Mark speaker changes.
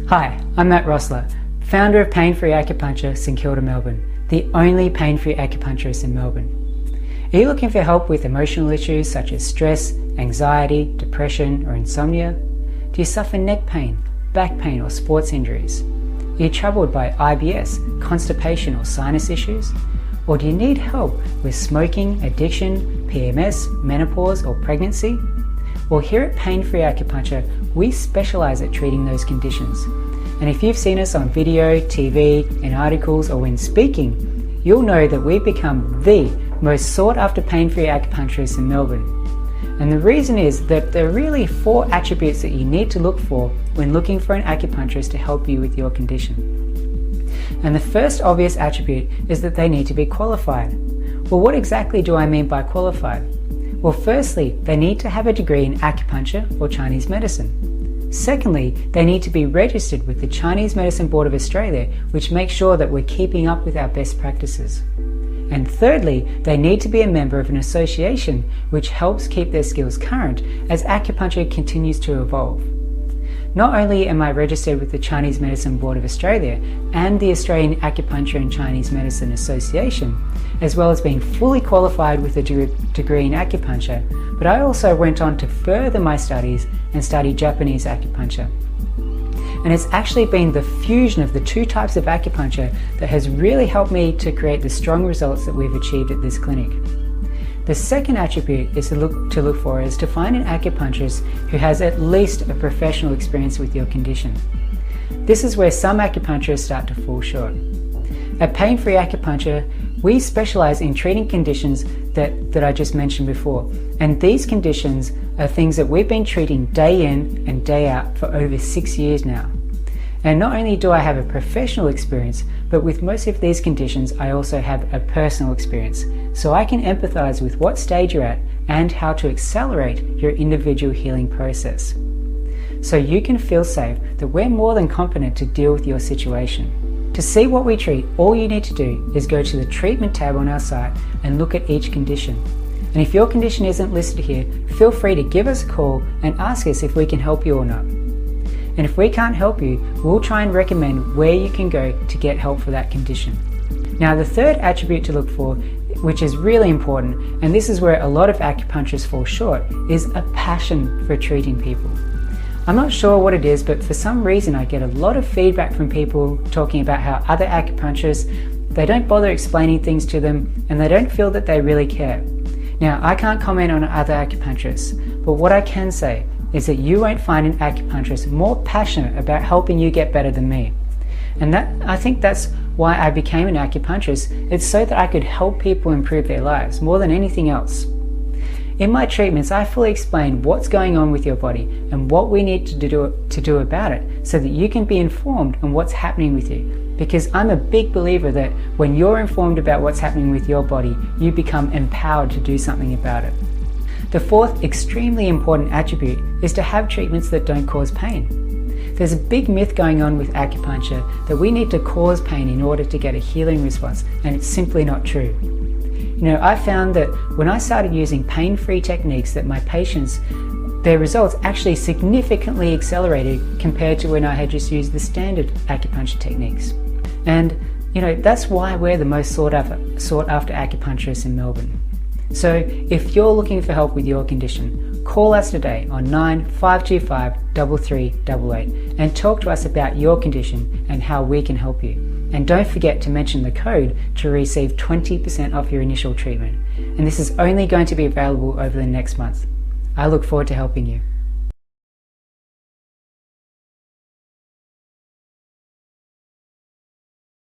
Speaker 1: Hi, I'm Matt Rossler, founder of Pain-Free Acupuncture in Kilda Melbourne, the only pain-free acupuncturist in Melbourne. Are you looking for help with emotional issues such as stress, anxiety, depression, or insomnia? Do you suffer neck pain, back pain, or sports injuries? Are you troubled by IBS, constipation, or sinus issues? Or do you need help with smoking, addiction, PMS, menopause, or pregnancy? Well, here at Pain-Free Acupuncture, we specialise at treating those conditions. And if you've seen us on video, TV, in articles, or when speaking, you'll know that we've become the most sought-after pain-free acupuncturists in Melbourne. And the reason is that there are really 4 attributes that you need to look for when looking for an acupuncturist to help you with your condition. And the first obvious attribute is that they need to be qualified. Well, what exactly do I mean by qualified? Well, firstly, they need to have a degree in acupuncture or Chinese medicine. Secondly, they need to be registered with the Chinese Medicine Board of Australia, which makes sure that we're keeping up with our best practices. And thirdly, they need to be a member of an association which helps keep their skills current as acupuncture continues to evolve. Not only am I registered with the Chinese Medicine Board of Australia and the Australian Acupuncture and Chinese Medicine Association, as well as being fully qualified with a degree in acupuncture, but I also went on to further my studies and study Japanese acupuncture. And it's actually been the fusion of the 2 types of acupuncture that has really helped me to create the strong results that we've achieved at this clinic. The second attribute is to look for is to find an acupuncturist who has at least a professional experience with your condition. This is where some acupuncturists start to fall short. At Pain-Free Acupuncture, we specialise in treating conditions that I just mentioned before, and these conditions are things that we've been treating day in and day out for over 6 years now. And not only do I have a professional experience, but with most of these conditions I also have a personal experience, so I can empathise with what stage you're at and how to accelerate your individual healing process. So you can feel safe that we're more than competent to deal with your situation. To see what we treat, all you need to do is go to the treatment tab on our site and look at each condition. And if your condition isn't listed here, feel free to give us a call and ask us if we can help you or not. And if we can't help you, we'll try and recommend where you can go to get help for that condition. Now, the third attribute to look for, which is really important, and this is where a lot of acupuncturists fall short, is a passion for treating people. I'm not sure what it is, but for some reason I get a lot of feedback from people talking about how other acupuncturists, they don't bother explaining things to them and they don't feel that they really care. Now, I can't comment on other acupuncturists, but what I can say is that you won't find an acupuncturist more passionate about helping you get better than me. And I think that's why I became an acupuncturist. It's so that I could help people improve their lives more than anything else. In my treatments, I fully explain what's going on with your body and what we need to do about it so that you can be informed on what's happening with you. Because I'm a big believer that when you're informed about what's happening with your body, you become empowered to do something about it. The fourth extremely important attribute is to have treatments that don't cause pain. There's a big myth going on with acupuncture that we need to cause pain in order to get a healing response, and it's simply not true. You know, I found that when I started using pain-free techniques that my patients, their results actually significantly accelerated compared to when I had just used the standard acupuncture techniques. And you know, that's why we're the most sought after acupuncturists in Melbourne. So if you're looking for help with your condition, call us today on 9525 3388 and talk to us about your condition and how we can help you. And don't forget to mention the code to receive 20% off your initial treatment. And this is only going to be available over the next month. I look forward to helping you.